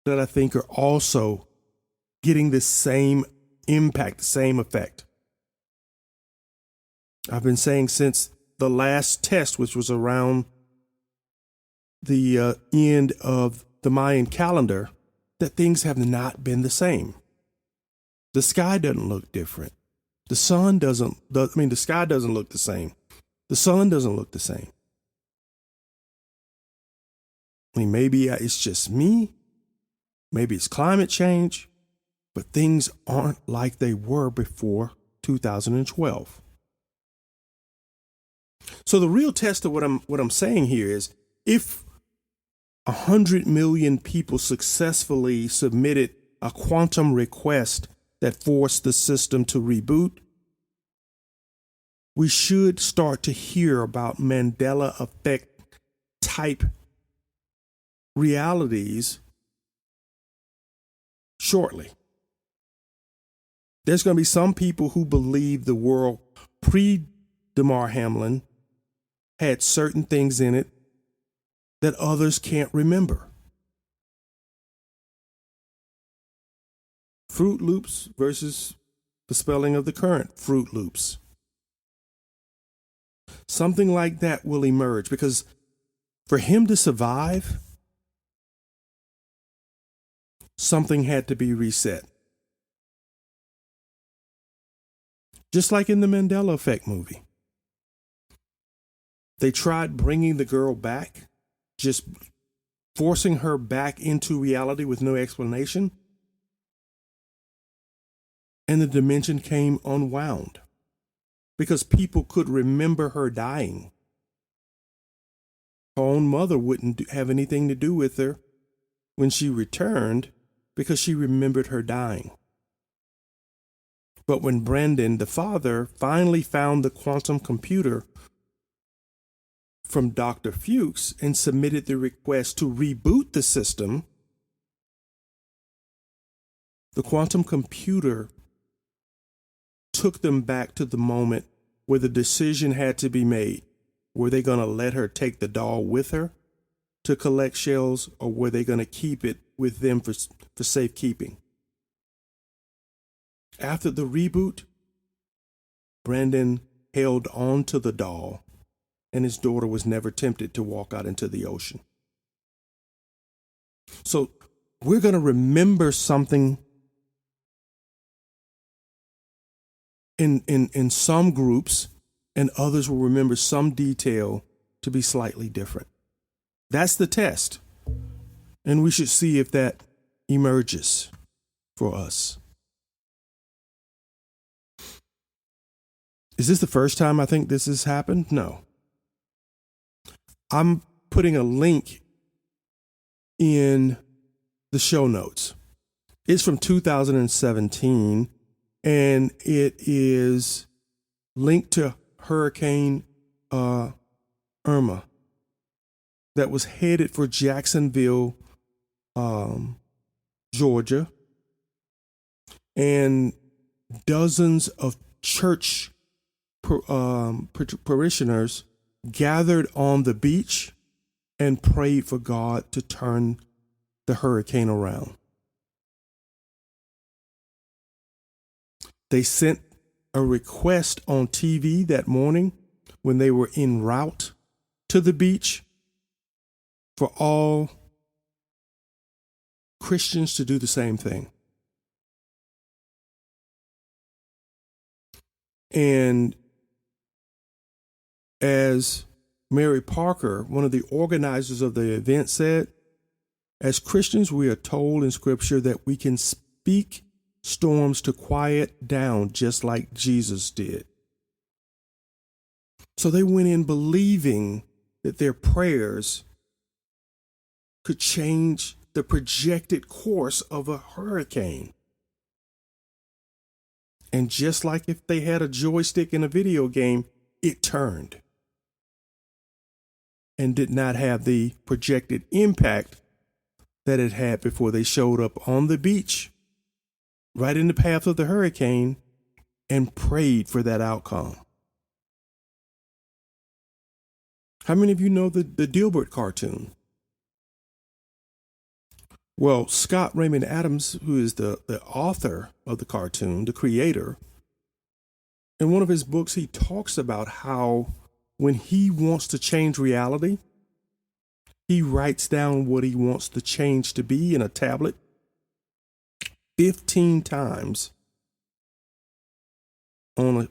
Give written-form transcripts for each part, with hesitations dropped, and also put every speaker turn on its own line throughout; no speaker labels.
that I think are also getting the same impact, the same effect. I've been saying since the last test, which was around the end of the Mayan calendar, that things have not been the same. The sky doesn't look different. The sun doesn't, the sky doesn't look the same. The sun doesn't look the same. I mean, maybe it's just me. Maybe it's climate change, but things aren't like they were before 2012. So the real test of what I'm saying here is, if 100 million people successfully submitted a quantum request that forced the system to reboot, we should start to hear about Mandela effect type realities shortly. There's going to be some people who believe the world pre-Damar Hamlin had certain things in it that others can't remember. Fruit Loops versus the spelling of the current Fruit Loops. Something like that will emerge, because for him to survive, something had to be reset. Just like in the Mandela Effect movie. They tried bringing the girl back, just forcing her back into reality with no explanation. And the dimension came unwound because people could remember her dying. Her own mother wouldn't have anything to do with her when she returned because she remembered her dying. But when Brandon, the father, finally found the quantum computer from Dr. Fuchs and submitted the request to reboot the system, the quantum computer took them back to the moment where the decision had to be made. Were they going to let her take the doll with her to collect shells, or were they going to keep it with them for safekeeping? After the reboot, Brandon held on to the doll, and his daughter was never tempted to walk out into the ocean. So we're going to remember something in some groups, and others will remember some detail to be slightly different. That's the test. And we should see if that emerges for us. Is this the first time I think this has happened? No. I'm putting a link in the show notes. It's from 2017, and it is linked to Hurricane Irma that was headed for Jacksonville, Georgia, and dozens of church parishioners gathered on the beach and prayed for God to turn the hurricane around. They sent a request on TV that morning when they were en route to the beach for all Christians to do the same thing. And as Mary Parker, one of the organizers of the event, said, as Christians, we are told in Scripture that we can speak storms to quiet down just like Jesus did. So they went in believing that their prayers could change the projected course of a hurricane. And just like if they had a joystick in a video game, it turned and did not have the projected impact that it had before they showed up on the beach, right in the path of the hurricane, and prayed for that outcome. How many of you know the Dilbert cartoon? Well, Scott Raymond Adams, who is the author of the cartoon, the creator, in one of his books, he talks about how when he wants to change reality, he writes down what he wants the change to be in a tablet 15 times on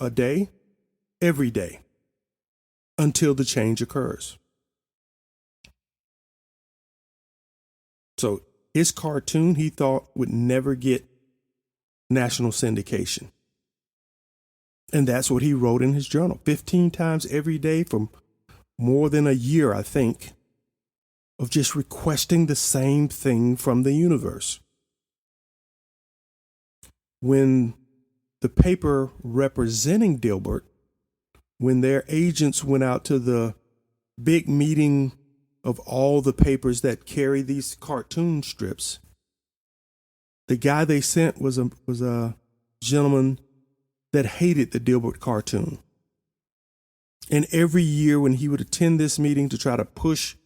a day, every day, until the change occurs. So his cartoon, he thought, would never get national syndication. And that's what he wrote in his journal, 15 times every day for more than a year, I think, of just requesting the same thing from the universe. When the paper representing Dilbert, when their agents went out to the big meeting of all the papers that carry these cartoon strips, the guy they sent was a gentleman that hated the Dilbert cartoon. And every year when he would attend this meeting to try to push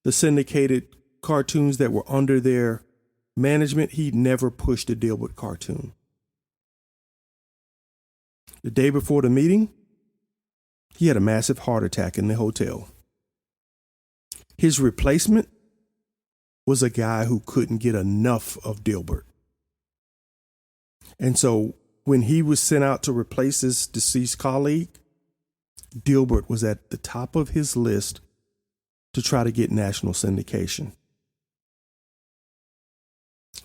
the syndicated cartoons that were under their management, he never pushed a Dilbert cartoon. The day before the meeting, he had a massive heart attack in the hotel. His replacement was a guy who couldn't get enough of Dilbert. And so when he was sent out to replace his deceased colleague, Dilbert was at the top of his list to try to get national syndication.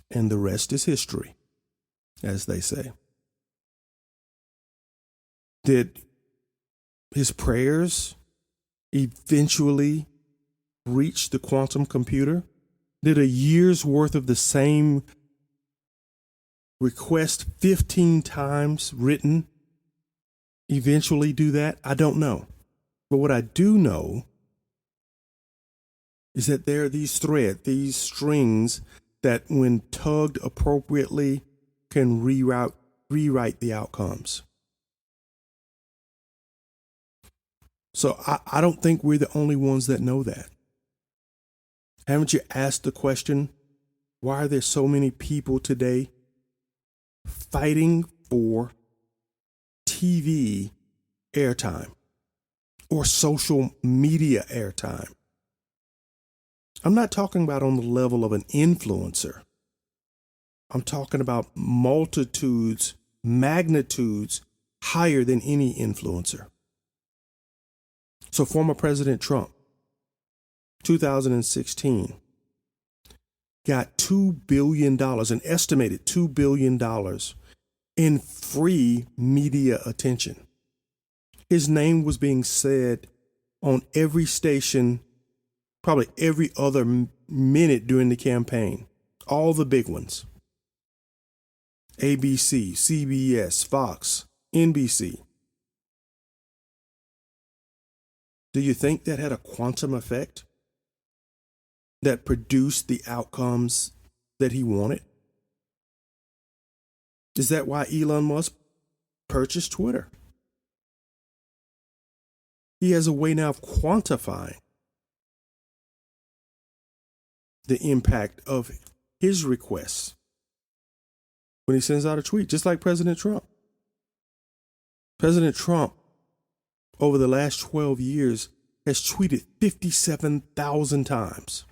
And the rest is history, as they say. Did his prayers eventually reach the quantum computer? Did a year's worth of the same request 15 times written eventually do that? I don't know. But what I do know is that there are these threads, these strings that when tugged appropriately can rewrite the outcomes. So I don't think we're the only ones that know that. Haven't you asked the question, why are there so many people today fighting for TV airtime or social media airtime? I'm not talking about on the level of an influencer. I'm talking about multitudes, magnitudes higher than any influencer. So former President Trump, 2016, got $2 billion, an estimated $2 billion in free media attention. His name was being said on every station, probably every other minute during the campaign, all the big ones. ABC, CBS, Fox, NBC. Do you think that had a quantum effect that produced the outcomes that he wanted? Is that why Elon Musk purchased Twitter? He has a way now of quantifying the impact of his requests when he sends out a tweet, just like President Trump. President Trump, over the last 12 years, has tweeted 57,000 times.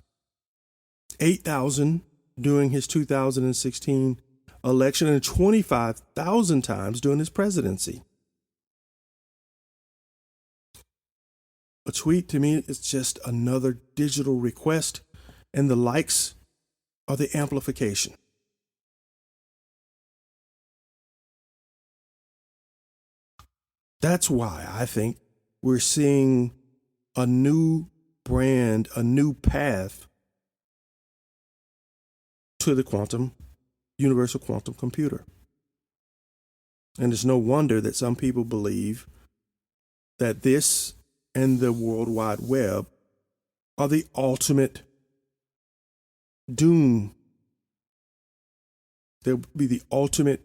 8,000 during his 2016 election and 25,000 times during his presidency. A tweet to me is just another digital request, and the likes are the amplification. That's why I think we're seeing a new brand, a new path to the universal quantum computer. And it's no wonder that some people believe that this and the World Wide Web are the ultimate doom. They'll be the ultimate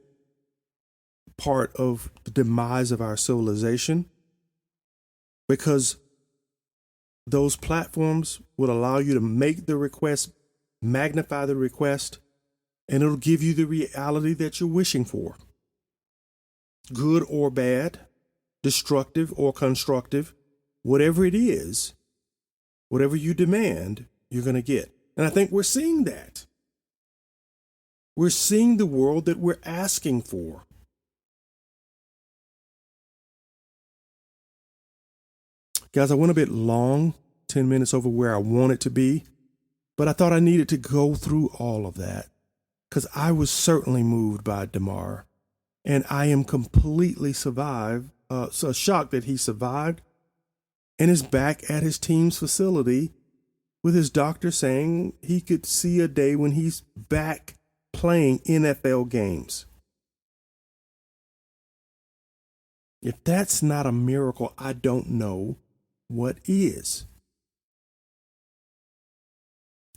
part of the demise of our civilization, because those platforms would allow you to make the request magnify the request, and it'll give you the reality that you're wishing for. Good or bad, destructive or constructive, whatever it is, whatever you demand, you're going to get. And I think we're seeing that. We're seeing the world that we're asking for. Guys, I went a bit long, 10 minutes over where I want it to be, but I thought I needed to go through all of that because I was certainly moved by Damar, and I am completely shocked that he survived and is back at his team's facility with his doctor saying he could see a day when he's back playing NFL games. If that's not a miracle, I don't know what is.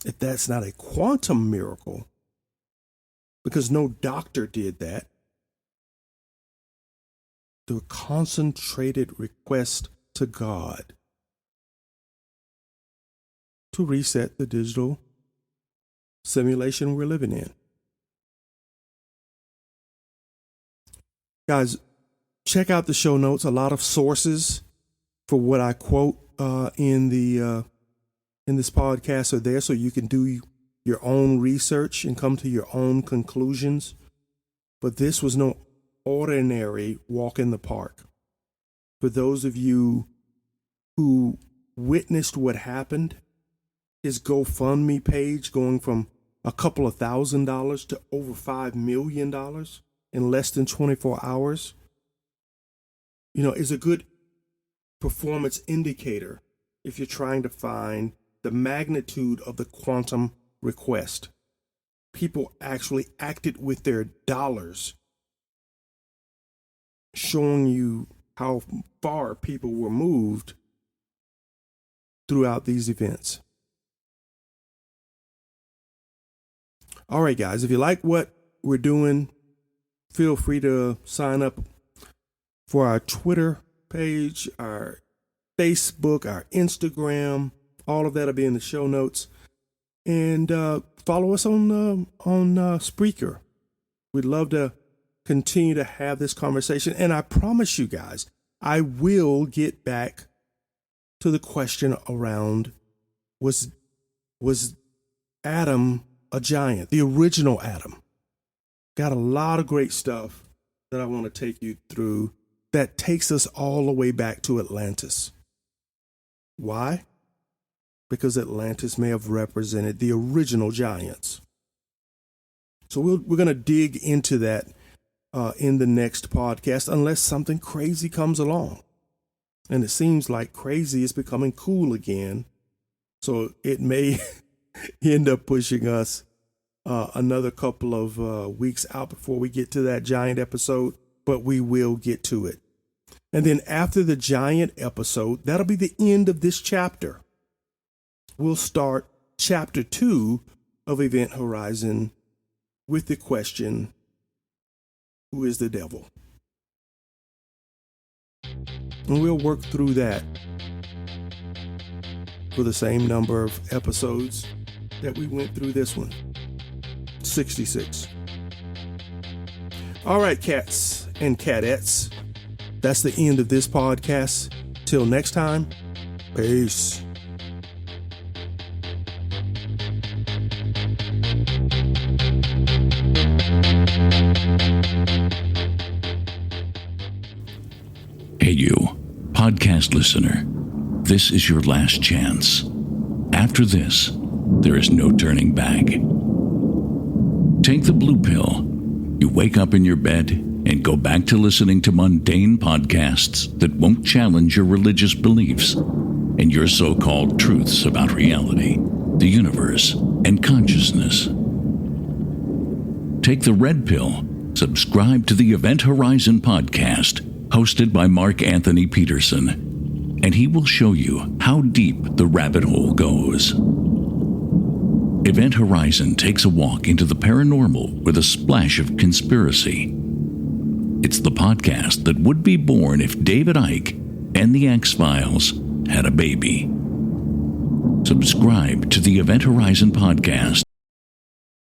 If that's not a quantum miracle, because no doctor did that, through a concentrated request to God to reset the digital simulation we're living in. Guys, check out the show notes. A lot of sources for what I quote in this podcast are there, so you can do your own research and come to your own conclusions. But this was no ordinary walk in the park. For those of you who witnessed what happened, his GoFundMe page going from a couple of $1,000s to over $5 million in less than 24 hours, is a good performance indicator if you're trying to find the magnitude of the quantum request. People actually acted with their dollars, showing you how far people were moved throughout these events. All right, guys, if you like what we're doing, feel free to sign up for our Twitter page, our Facebook, our Instagram. All of that will be in the show notes. And follow us on Spreaker. We'd love to continue to have this conversation. And I promise you guys, I will get back to the question around, was Adam a giant, the original Adam? Got a lot of great stuff that I want to take you through that takes us all the way back to Atlantis. Why? Because Atlantis may have represented the original giants. So we're going to dig into that in the next podcast, unless something crazy comes along. And it seems like crazy is becoming cool again. So it may end up pushing us another couple of weeks out before we get to that giant episode, but we will get to it. And then after the giant episode, that'll be the end of this chapter. We'll start chapter 2 of Event Horizon with the question, who is the devil? And we'll work through that for the same number of episodes that we went through this one. 66. All right, cats and cadettes. That's the end of this podcast. Till next time, peace.
Hey you, podcast listener. This is your last chance. After this, there is no turning back. Take the blue pill. You wake up in your bed and go back to listening to mundane podcasts that won't challenge your religious beliefs and your so-called truths about reality, the universe, and consciousness. Take the red pill. Subscribe to the Event Horizon podcast, hosted by Mark Anthony Peterson, and he will show you how deep the rabbit hole goes. Event Horizon takes a walk into the paranormal with a splash of conspiracy. It's the podcast that would be born if David Icke and the X-Files had a baby. Subscribe to the Event Horizon podcast